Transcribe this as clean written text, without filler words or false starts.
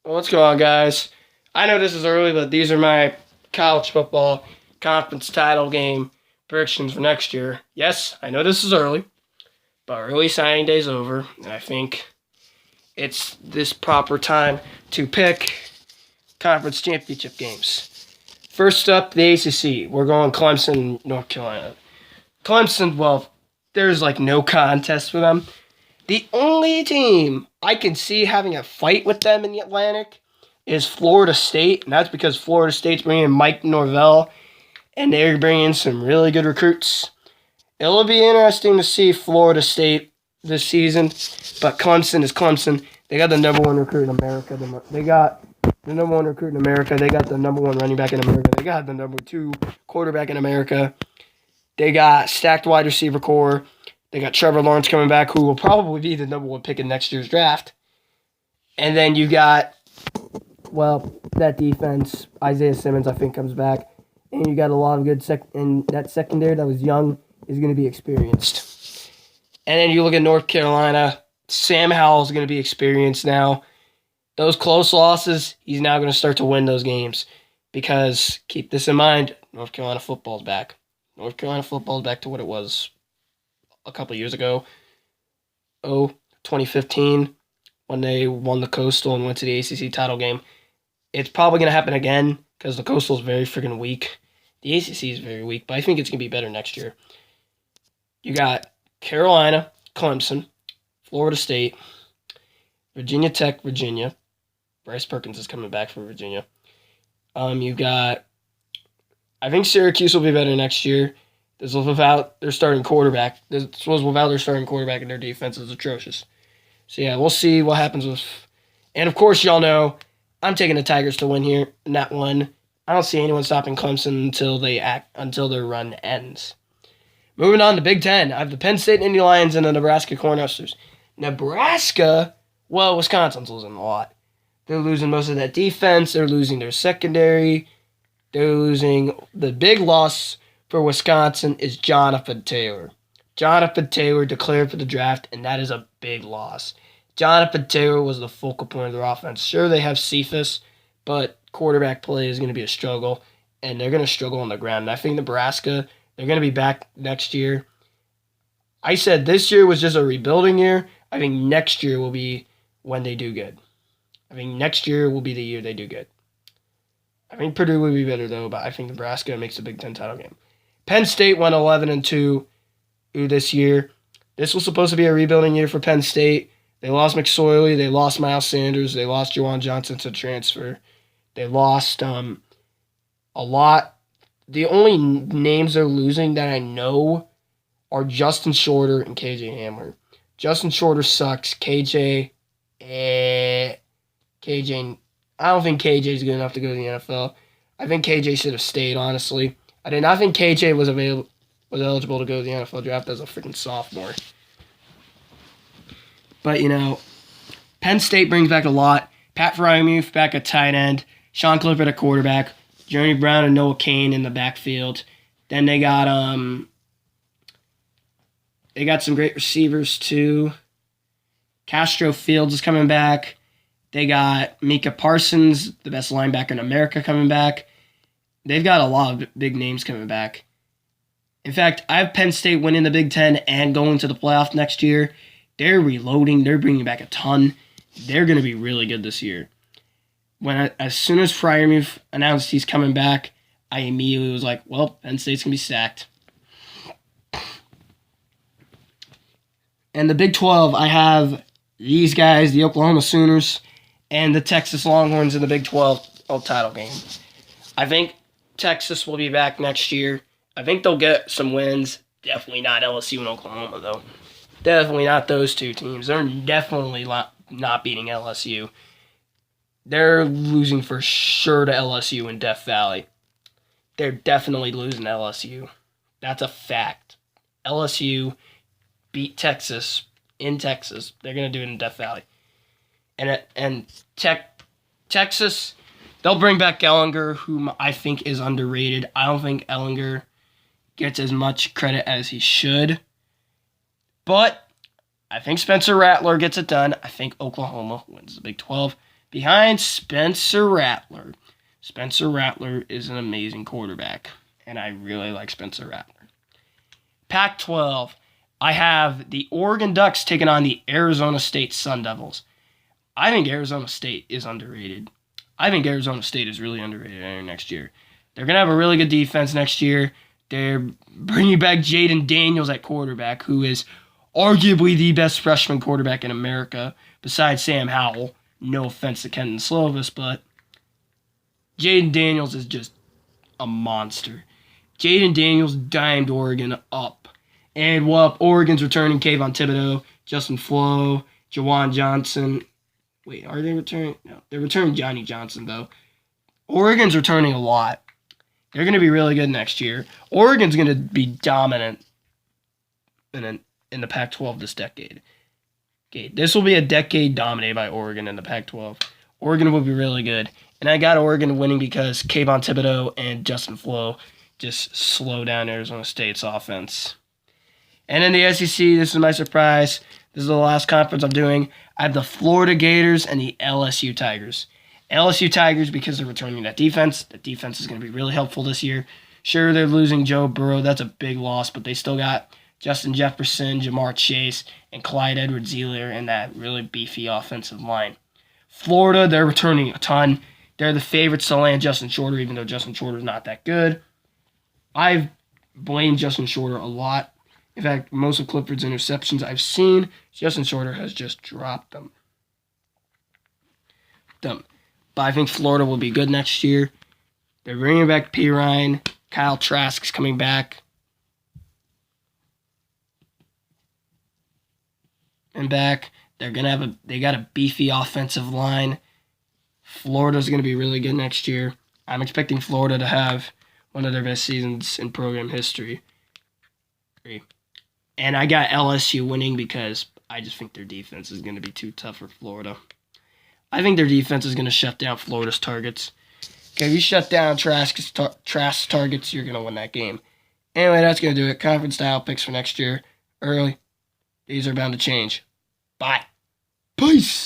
Well, what's going on, guys? I know this is early, but these are my college football conference title game predictions for next year. Yes, I know this is early, but early signing day's over, and I think it's this proper time to pick conference championship games. First up, the ACC. We're going Clemson, North Carolina. Clemson, well, there's like no contest for them. The only team I can see having a fight with them in the Atlantic is Florida State, and that's because Florida State's bringing in Mike Norvell, and they're bringing in some really good recruits. It'll be interesting to see Florida State this season, but Clemson is Clemson. They got the number one recruit in America. They got the number one recruit in America. They got the number one running back in America. They got the number two quarterback in America. They got stacked wide receiver core. They got Trevor Lawrence coming back, who will probably be the number one pick in next year's draft. And then you got, well, that defense. Isaiah Simmons, I think, comes back. And you got a lot of good and that secondary that was young is going to be experienced. And then you look at North Carolina. Sam Howell's going to be experienced now. Those close losses, he's now going to start to win those games. Because, keep this in mind, North Carolina football's back. North Carolina football's back to what it was a couple years ago. 2015, when they won the Coastal and went to the ACC title game. It's probably going to happen again because the Coastal is very freaking weak. The ACC is very weak, but I think it's going to be better next year. You got Carolina, Clemson, Florida State, Virginia Tech, Virginia. Bryce Perkins is coming back for Virginia. You got, I think Syracuse will be better next year. This was without their starting quarterback. And their defense is atrocious. So yeah, we'll see what happens with. And of course, y'all know I'm taking the Tigers to win here in that one. I don't see anyone stopping Clemson until their run ends. Moving on to Big Ten, I have the Penn State Indy Lions and the Nebraska Cornhuskers. Nebraska, well, Wisconsin's losing a lot. They're losing most of that defense. They're losing their secondary. They're losing. The big loss for Wisconsin is Jonathan Taylor. Jonathan Taylor declared for the draft, and that is a big loss. Jonathan Taylor was the focal point of their offense. Sure, they have Cephas, but quarterback play is going to be a struggle, and they're going to struggle on the ground. And I think Nebraska, they're going to be back next year. I said this year was just a rebuilding year. I think next year will be when they do good. I think next year will be the year they do good. I think Purdue will be better, though, but I think Nebraska makes the Big Ten title game. Penn State went 11-2 this year. This was supposed to be a rebuilding year for Penn State. They lost McSorley. They lost Miles Sanders. They lost Juwan Johnson to transfer. They lost a lot. The only names they're losing that I know are Justin Shorter and KJ Hamler. Justin Shorter sucks. KJ, I don't think KJ is good enough to go to the NFL. I think KJ should have stayed, honestly. I did not think KJ was eligible to go to the NFL draft as a freaking sophomore. But, Penn State brings back a lot. Pat Freiermuth back at tight end. Sean Clifford at quarterback. Jeremy Brown and Noah Cain in the backfield. Then they got some great receivers, too. Castro Fields is coming back. They got Micah Parsons, the best linebacker in America, coming back. They've got a lot of big names coming back. In fact, I have Penn State winning the Big Ten and going to the playoff next year. They're reloading. They're bringing back a ton. They're going to be really good this year. As soon as Freiermuth announced he's coming back, I immediately was like, well, Penn State's going to be sacked. And the Big 12, I have these guys, the Oklahoma Sooners, and the Texas Longhorns in the Big 12 title game. I think Texas will be back next year. I think they'll get some wins. Definitely not LSU and Oklahoma, though. Definitely not those two teams. They're definitely not beating LSU. They're losing for sure to LSU in Death Valley. They're definitely losing to LSU. That's a fact. LSU beat Texas in Texas. They're going to do it in Death Valley. And Texas, they'll bring back Ellinger, whom I think is underrated. I don't think Ellinger gets as much credit as he should. But I think Spencer Rattler gets it done. I think Oklahoma wins the Big 12. behind Spencer Rattler. Spencer Rattler is an amazing quarterback, and I really like Spencer Rattler. Pac-12, I have the Oregon Ducks taking on the Arizona State Sun Devils. I think Arizona State is underrated. I think Arizona State is really underrated next year. They're going to have a really good defense next year. They're bringing back Jaden Daniels at quarterback, who is arguably the best freshman quarterback in America, besides Sam Howell. No offense to Kenton Slovis, but Jaden Daniels is just a monster. Jaden Daniels dimed Oregon up. And Oregon's returning Kayvon Thibodeau, Justin Flo, Jawan Johnson. Wait, are they returning? No, they're returning Johnny Johnson, though. Oregon's returning a lot. They're going to be really good next year. Oregon's going to be dominant in the Pac-12 this decade. Okay, this will be a decade dominated by Oregon in the Pac-12. Oregon will be really good. And I got Oregon winning because Kayvon Thibodeau and Justin Flo just slow down Arizona State's offense. And in the SEC, this is my surprise. This is the last conference I'm doing. I have the Florida Gators and the LSU Tigers. LSU Tigers because they're returning that defense. The defense is going to be really helpful this year. Sure, they're losing Joe Burrow. That's a big loss, but they still got Justin Jefferson, Jamar Chase, and Clyde Edwards-Helaire in that really beefy offensive line. Florida, they're returning a ton. They're the favorites to land Justin Shorter, even though Justin Shorter is not that good. I've blamed Justin Shorter a lot. In fact, most of Clifford's interceptions I've seen, Justin Shorter has just dropped them. But I think Florida will be good next year. They're bringing back P. Ryan. Kyle Trask's coming back. And back. They got a beefy offensive line. Florida's going to be really good next year. I'm expecting Florida to have one of their best seasons in program history. And I got LSU winning because I just think their defense is going to be too tough for Florida. I think their defense is going to shut down Florida's targets. Okay, if you shut down Trask's targets, you're going to win that game. Anyway, that's going to do it. Conference style picks for next year. Early. These are bound to change. Bye. Peace.